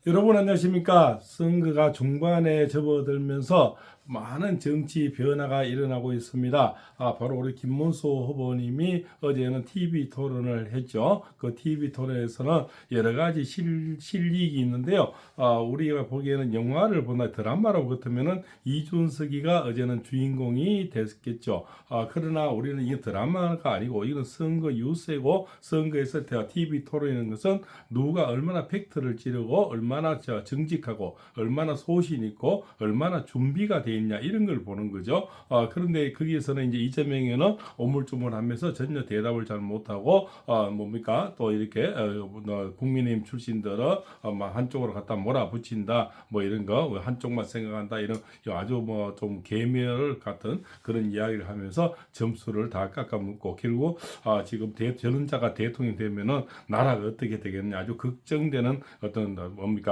여러분 안녕하십니까? 선거가 중반에 접어들면서 많은 정치 변화가 일어나고 있습니다. 바로 우리 김문수 후보님이 어제는 TV 토론을 했죠. 그 TV 토론에서는 여러 가지 실익이 있는데요. 우리가 보기에는 영화를 보나 드라마로 같으면은 이준석이가 어제는 주인공이 됐겠죠. 그러나 우리는 이게 드라마가 아니고 이건 선거 유세고 선거에서 TV 토론이라는 것은 누가 얼마나 팩트를 찌르고 얼마나 정직하고 얼마나 소신 있고 얼마나 준비가 돼 있냐 이런 걸 보는 거죠. 그런데 거기에서는 이제 이재명은 오물조물하면서 전혀 대답을 잘 못하고 뭡니까 또 이렇게 국민의힘 출신들은 한쪽으로 갖다 몰아붙인다 뭐 이런 거 한쪽만 생각한다 이런 아주 뭐 좀 개멸 같은 그런 이야기를 하면서 점수를 다 깎아먹고 결국 지금 전원자가 대통령 되면은 나라가 어떻게 되겠느냐 아주 걱정되는 어떤 뭡니까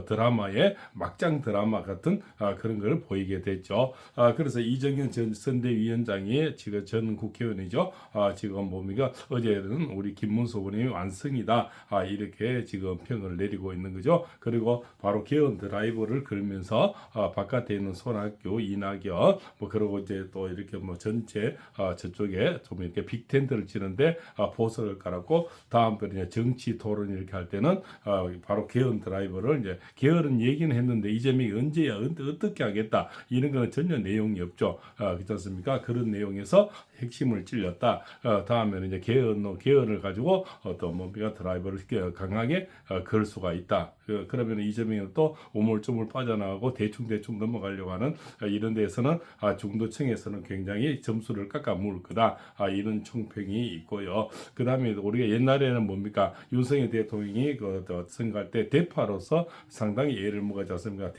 드라마의 막장 드라마 같은 그런 걸 보이게 됐죠. 그래서 이정현 전 선대위원장이 지금 전 국회의원이죠. 지금 뭡니까 어제는 우리 김문수 후보님이 완승이다 이렇게 지금 평을 내리고 있는 거죠. 그리고 바로 개헌 드라이브를 걸면서 바깥에 있는 손학규, 이낙연 뭐 그리고 이제 또 이렇게 뭐 전체 저쪽에 좀 이렇게 빅텐트를 치는데 보석을 깔았고 다음번에 정치 토론 이렇게 할 때는 바로 개헌 드라이버를 이제 개헌은 얘기는 했는데 이재명이 언제야 어떻게 하겠다 이런 거는 전혀 내용이 없죠. 그렇지 않습니까? 그런 내용에서 핵심을 찔렸다. 다음에는 이제 개헌을 가지고 어떤 뭡니까 드라이버를 강하게 걸 수가 있다. 그러면 이재명은 또 우물쭈물 빠져나가고 대충 넘어가려고 하는 이런 데에서는 중도층에서는 굉장히 점수를 깎아 먹을 거다. 이런 총평이 있고요. 그 다음에 우리가 옛날에는 뭡니까 윤석열 대통령이 선거할 때 대파로서 상당히 예를 먹었지 않습니까?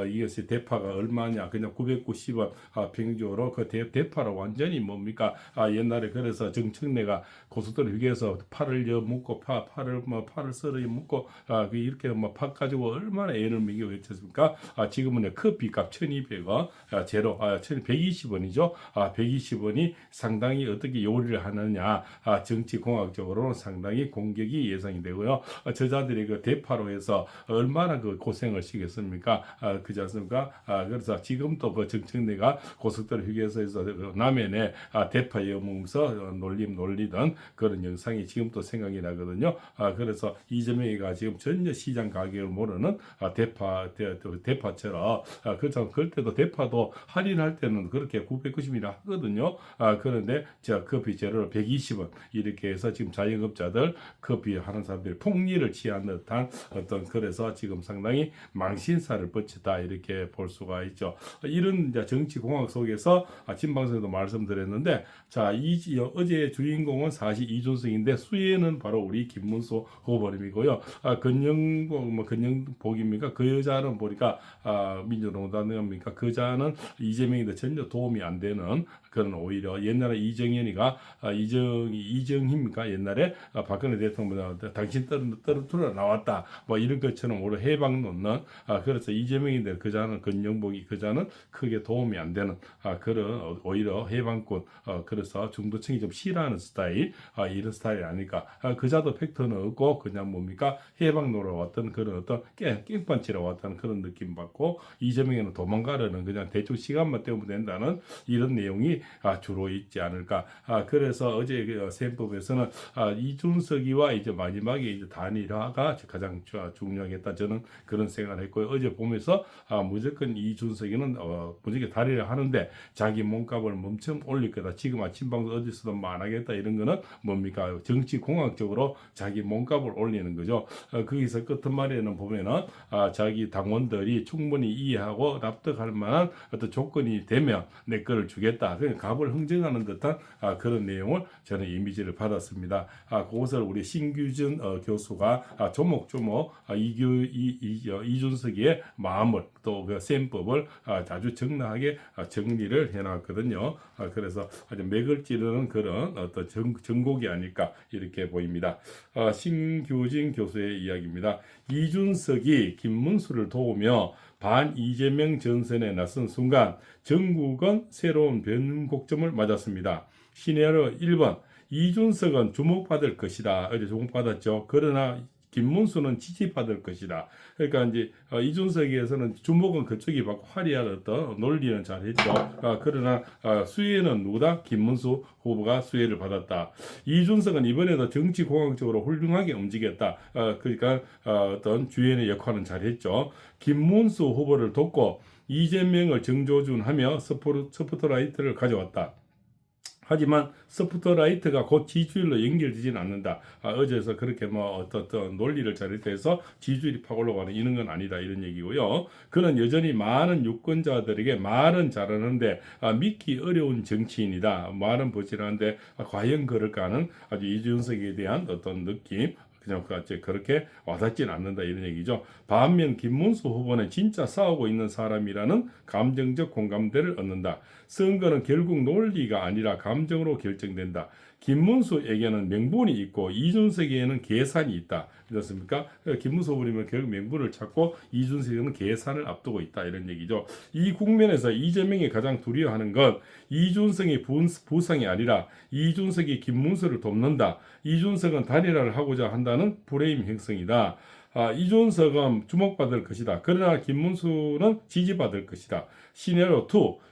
이것이 대파가 얼마냐 그냥 990원 평균적으로 그 대파로 완전히 뭡니까 옛날에 그래서 정청래가 고속도로 휴게소 팔을 묶고 팔을 썰어 묶고 이렇게 파 가지고 얼마나 애를 먹이고 했습니까? 지금은 커피값 1,200원 제로 1,120원이죠. 120원이 상당히 어떻게 요리를 하느냐 정치 공학적으로는 상당히 공격이 예상이 되고요. 저자들이 그 대파로 해서 얼마나 그 고생을 시켰습니까? 그렇지 않습니까? 그래서 지금도 그 정청래가 고속도로 휴게소에서 남해내 대파 여물면서 놀리던 그런 영상이 지금도 생각이 나거든요. 그래서 이재명이가 지금 전혀 시장 가격을 모르는 대파처럼 그렇죠. 그때도 대파도 할인할 때는 그렇게 990이나 하거든요. 그런데 커피 재료를 120원 이렇게 해서 지금 자영업자들 커피 하는 사람들이 폭리를 취한 듯한 어떤 그래서 지금 상당히 망신살을 뻗쳤다 이렇게 볼 수가 있죠. 이런 정치 공학 속에서 아침 방송에도 말씀드렸는데 어제 주인공은 사실 이준석인데 수혜는 바로 우리 김문수 후보님이고요. 건영복입니까? 그 여자는 보니까 민주노동당입니까? 그 여자는 이재명인데 전혀 도움이 안 되는 그런 오히려 옛날에 이정현이가 이정희입니까? 옛날에 박근혜 대통령 당신 떨어뜨려 나왔다 뭐 이런 것처럼 오히려 해방 놓는 그래서 이재명인데 그자는 건영복이 그자는 크게 도움이 안 되는 그런 오히려 해방권 그래서 중도층이 좀 싫어하는 스타일 이런 스타일이 아닐까. 그자도 팩트는 없고 그냥 뭡니까 해방 놀아왔던 그런 어떤 깽판 치러 왔다는 그런 느낌 받고 이재명에는 도망가려는 그냥 대충 시간만 때우면 된다는 이런 내용이 주로 있지 않을까. 그래서 어제 그 셈법에서는 이준석이와 이제 마지막에 이제 단일화가 가장 중요하겠다 저는 그런 생각을 했고요. 어제 보면서 무조건 이준석이는 무조건 단일화 하는데 자기 몸값을 엄청 올릴 거다. 지금 아침 방송 어디서도 안 하겠다 이런 거는 뭡니까 정치 공학적으로 자기 몸값을 올리는 거죠. 거기서 끝말에는 보면은 자기 당원들이 충분히 이해하고 납득할 만한 어떤 조건이 되면 내 거를 주겠다. 그냥 값을 흥정하는 듯한 그런 내용을 저는 이미지를 받았습니다. 그것을 우리 신규준 교수가 조목조목 이준석의 마음을 또 그 셈법을 아주 적나하게 정리를 해놨거든요. 그래서 아주 맥을 찌르는 그런 어떤 정곡이 아닐까 이렇게 보입니다. 신규진 교수의 이야기입니다. 이준석이 김문수를 도우며 반 이재명 전선에 나선 순간 전국은 새로운 변곡점을 맞았습니다. 시나리오 1번 이준석은 주목받을 것이다. 어제 주목받았죠. 그러나 김문수는 지지받을 것이다. 그러니까 이제 이준석에서는 주목은 그쪽이 받고 화려한 어떤 논리는 잘했죠. 그러나 수혜는 누구다? 김문수 후보가 수혜를 받았다. 이준석은 이번에도 정치공학적으로 훌륭하게 움직였다. 그러니까 어떤 주연의 역할은 잘했죠. 김문수 후보를 돕고 이재명을 정조준하며 스포트라이트를 가져왔다. 하지만 스포트라이트가 곧 지지율로 연결되지는 않는다. 어제서 그렇게 뭐 어떤 논리를 잘해서 지지율이 팍 올라가는 이런 건 아니다 이런 얘기고요. 그는 여전히 많은 유권자들에게 말은 잘하는데 믿기 어려운 정치인이다. 말은 버지런한데 과연 그럴까 하는 아주 이준석에 대한 어떤 느낌. 그냥 그렇게 와닿지는 않는다 이런 얘기죠. 반면 김문수 후보는 진짜 싸우고 있는 사람이라는 감정적 공감대를 얻는다. 선거는 결국 논리가 아니라 감정으로 결정된다. 김문수에게는 명분이 있고 이준석에게는 계산이 있다. 그렇습니까? 김문수 후보님은 결국 명분을 찾고 이준석에게는 계산을 앞두고 있다 이런 얘기죠. 이 국면에서 이재명이 가장 두려워하는 건 이준석의 부상이 아니라 이준석이 김문수를 돕는다. 이준석은 단일화를 하고자 한다는 프레임 형성이다. 이준석은 주목받을 것이다. 그러나 김문수는 지지받을 것이다. 시나리오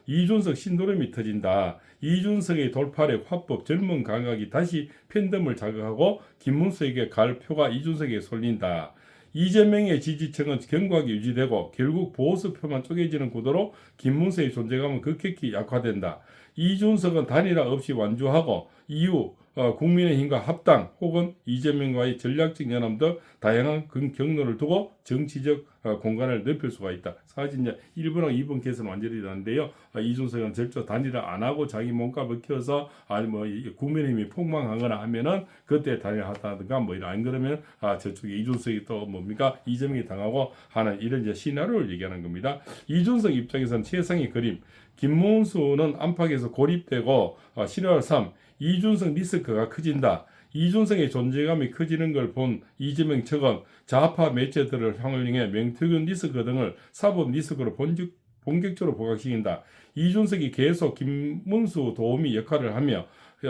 2. 이준석 신도림이 터진다. 이준석의 돌파력, 화법, 젊은 감각이 다시 팬덤을 자극하고 김문수에게 갈 표가 이준석에게 쏠린다. 이재명의 지지층은 견고하게 유지되고 결국 보수표만 쪼개지는 구도로 김문수의 존재감은 급격히 약화된다. 이준석은 단일화 없이 완주하고 이후 국민의힘과 합당 혹은 이재명과의 전략적 연합 등 다양한 경로를 두고 정치적 공간을 넓힐 수가 있다. 사실 이제 1번하고 2번 개선 완전히 다른데요. 이준석은 절대 단일화 안 하고 자기 몸값을 키워서 아니 뭐 국민의힘이 폭망하거나 하면은 그때 단일화하다든가 뭐 이런 안 그러면 저쪽에 이준석이 또 뭡니까 이재명이 당하고 하는 이런 이제 시나리오를 얘기하는 겁니다. 이준석 입장에서는 최상의 그림. 김문수는 안팎에서 고립되고 시나리오 3. 이준석 리스크가 커진다. 이준석의 존재감이 커지는 걸 본 이재명 측은 좌파 매체들을 활용해 명태균 리스크 등을 사법 리스크로 본격적으로 부각시킨다. 이준석이 계속 김문수 도우미 역할을 하며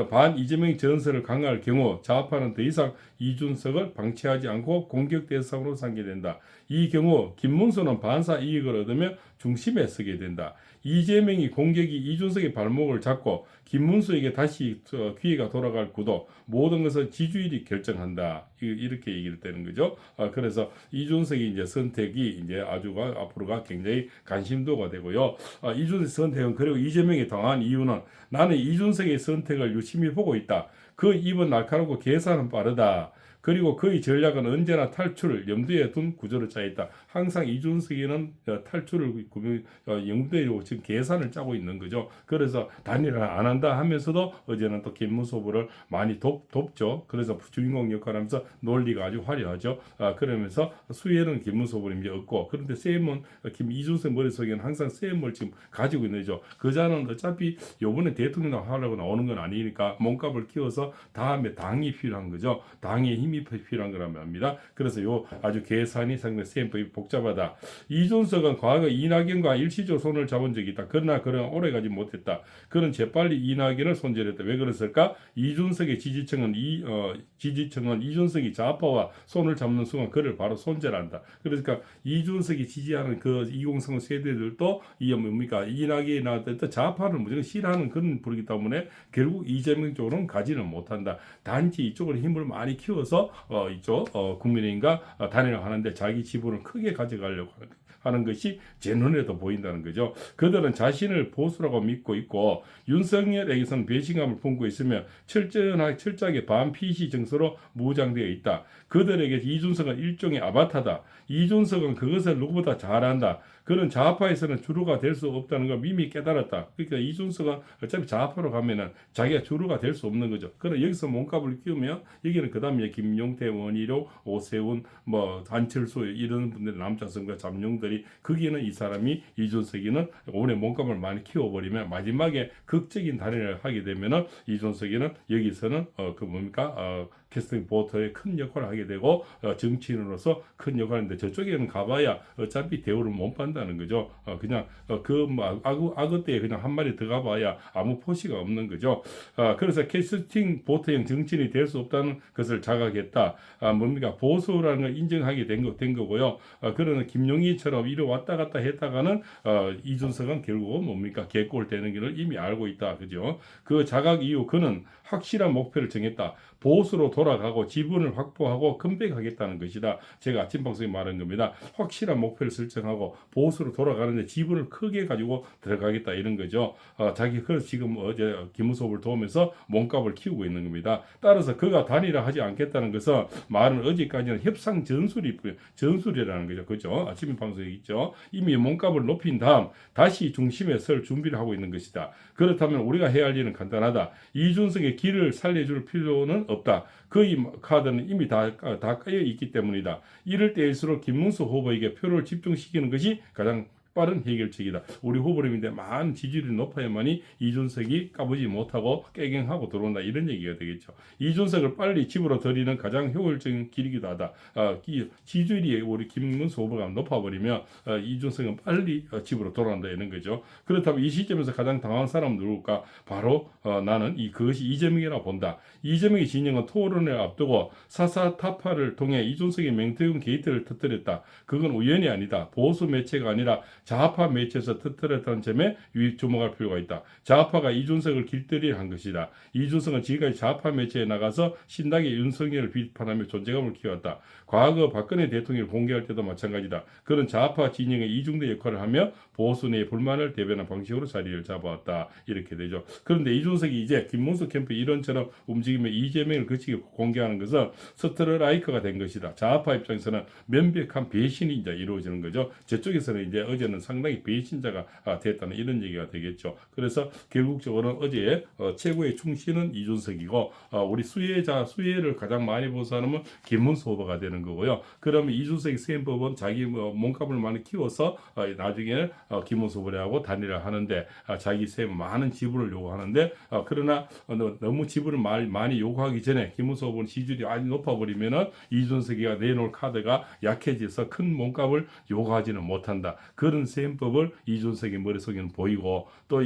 반 이재명 전세를 강화할 경우 좌파는 더 이상 이준석을 방치하지 않고 공격 대상으로 삼게 된다. 이 경우 김문수는 반사 이익을 얻으며 중심에 서게 된다. 이재명이 공격이 이준석의 발목을 잡고 김문수에게 다시 기회가 돌아갈 구도 모든 것을 지지율이 결정한다. 이렇게 얘기를 되는 거죠. 그래서 이준석이 이제 선택이 이제 아주가 앞으로가 굉장히 관심도가 되고요. 이준석 선택은 그리고 이재명이 당한 이유는 나는 이준석의 선택을 유심히 보고 있다. 그 입은 날카롭고 계산은 빠르다. 그리고 그의 전략은 언제나 탈출을 염두에 둔 구조를 짜있다. 항상 이준석이는 탈출을 염두에 두고 지금 계산을 짜고 있는 거죠. 그래서 단일화 안 한다 하면서도 어제는 또 김문수 후보를 많이 돕죠. 그래서 주인공 역할을 하면서 논리가 아주 화려하죠. 그러면서 수혜는 김문수 후보님 이제 얻고 그런데 쌤은 이준석 머릿속에는 항상 쌤을 지금 가지고 있는 거죠. 그자는 어차피 요번에 대통령 하려고 나오는 건 아니니까 몸값을 키워서 다음에 당이 필요한 거죠. 당의 힘이 필요한 거라면 합니다. 그래서 요 아주 계산이 상당히 셈법이 복잡하다. 이준석은 과거 이낙연과 일시적으로 손을 잡은 적이 있다. 그러나 그는 오래가지 못했다. 그는 재빨리 이낙연을 손절했다. 왜 그랬을까? 이준석의 지지층은 이준석이 좌파와 손을 잡는 순간 그를 바로 손절한다. 그러니까 이준석이 지지하는 그 2030 세대들도 이 뭡니까 이낙연이 나왔을 때 좌파를 무조건 싫어하는 그런 부르기 때문에 결국 이재명 쪽으로는 가지는 못한다. 단지 이쪽으로 힘을 많이 키워서 이쪽 국민의힘과 단일화하는데 자기 지분을 크게 가져가려고 하는 것이 제 눈에도 보인다는 거죠. 그들은 자신을 보수라고 믿고 있고 윤석열에게서는 배신감을 품고 있으며 철저하게 반PC 정서로 무장되어 있다. 그들에게 이준석은 일종의 아바타다. 이준석은 그것을 누구보다 잘한다. 그는 좌파에서는 주류가 될 수 없다는 걸 이미 깨달았다. 그러니까 이준석은 어차피 좌파로 가면은 자기가 주류가 될 수 없는 거죠. 그럼 여기서 몸값을 키우면 여기는 그 다음에 김용태, 원희룡, 오세훈, 뭐 안철수 이런 분들 남자성과 잠룡들이 거기는 이 사람이 이준석이는 오늘 몸값을 많이 키워버리면 마지막에 극적인 단일화를 하게 되면은 이준석이는 여기서는 그 뭡니까 캐스팅 보트에 큰 역할을 하게 되고 정치인으로서 큰 역할인데 저쪽에는 가봐야 어차피 대우를 못 받는다는 거죠. 그냥 뭐 악어 때에 그냥 한 마리 들어가봐야 아무 포시가 없는 거죠. 그래서 캐스팅 보트형 정치인이 될 수 없다는 것을 자각했다. 뭡니까? 보수라는 걸 인정하게 된 거고요. 그러나 김용희처럼 이리 왔다 갔다 했다가는 이준석은 결국은 뭡니까? 개꼴 되는 길을 이미 알고 있다. 그죠? 그 자각 이후 그는 확실한 목표를 정했다. 보수로 돌아가고 지분을 확보하고 컴백하겠다는 것이다. 제가 아침 방송에 말한 겁니다. 확실한 목표를 설정하고 보수로 돌아가는데 지분을 크게 가지고 들어가겠다 이런 거죠. 그래서 지금 어제 김무섭을 도우면서 몸값을 키우고 있는 겁니다. 따라서 그가 단일화하지 않겠다는 것은 말은 어제까지는 협상 전술이라는 거죠. 그죠? 아침 방송에 있죠. 이미 몸값을 높인 다음 다시 중심에 설 준비를 하고 있는 것이다. 그렇다면 우리가 해야 할 일은 간단하다. 이준석의 길을 살려줄 필요는 없다. 그의 카드는 이미 다 까여 있기 때문이다. 이럴 때일수록 김문수 후보에게 표를 집중시키는 것이 가장 빠른 해결책이다. 우리 후보님인데 많은 지지율이 높아야만이 이준석이 까부지 못하고 깨갱하고 들어온다. 이런 얘기가 되겠죠. 이준석을 빨리 집으로 들이는 가장 효율적인 길이기도 하다. 지지율이 우리 김문수 후보가 높아버리면 이준석은 빨리 집으로 돌아온다. 이런 거죠. 그렇다면 이 시점에서 가장 당황한 사람은 누굴까? 바로 나는 그것이 이재명이라고 본다. 이재명의 진영은 토론을 앞두고 사사타파를 통해 이준석의 맹태균 게이트를 터뜨렸다. 그건 우연이 아니다. 보수 매체가 아니라 좌파 매체에서 터뜨렸다는 점에 주목할 필요가 있다. 좌파가 이준석을 길들이려 한 것이다. 이준석은 지금까지 좌파 매체에 나가서 신나게 윤석열을 비판하며 존재감을 키웠다. 과거 박근혜 대통령을 공개할 때도 마찬가지다. 그런 좌파 진영의 이중대 역할을 하며 보수 내의 불만을 대변한 방식으로 자리를 잡아왔다. 이렇게 되죠. 그런데 이준석이 이제 김문수 캠프 이런처럼 움직이며 이재명을 거치게 공개하는 것은 스트라이크가 된 것이다. 좌파 입장에서는 명백한 배신이 이제 이루어지는 거죠. 저쪽에서는 이제 어제는 상당히 배신자가 됐다는 이런 얘기가 되겠죠. 그래서 결국적으로는 어제 최고의 충신은 이준석이고 우리 수혜를 가장 많이 본 사람은 김문수 후보가 되는 거고요. 그러면 이준석의 수행법은 자기 몸값을 많이 키워서 나중에 김문수 후보하고 단일화 하는데 자기 많은 지분을 요구하는데 그러나 너무 지분을 많이 요구하기 전에 김문수 후보는 지지율이 아주 높아버리면은 이준석이가 내놓을 카드가 약해져서 큰 몸값을 요구하지는 못한다. 그런 세법을 이준석의 머릿속에는 보이고 또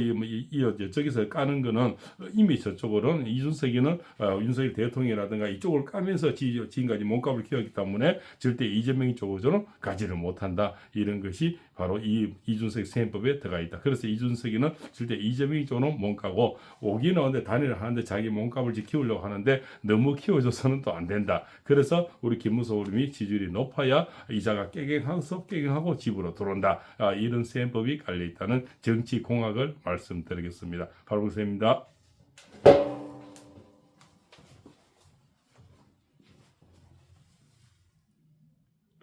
저기서 까는 거는 이미 저쪽으로는 이준석이는 윤석열 대통령이라든가 이쪽을 까면서 지금까지 몸값을 키웠기 때문에 절대 이재명 쪽으로는 가지를 못한다. 이런 것이 바로 이준석의 세법에 들어가 있다. 그래서 이준석이는 절대 이재명 쪽으로 못 가고 오기는 하는데 단일을 하는데 자기 몸값을 키우려고 하는데 너무 키워줘서는 또 안 된다. 그래서 우리 김무수 후보님이 지지율이 높아야 이자가 깨갱하고 집으로 들어온다. 이런 세법이 깔려 있다는 정치 공학을 말씀드리겠습니다. 발봉쌤입니다.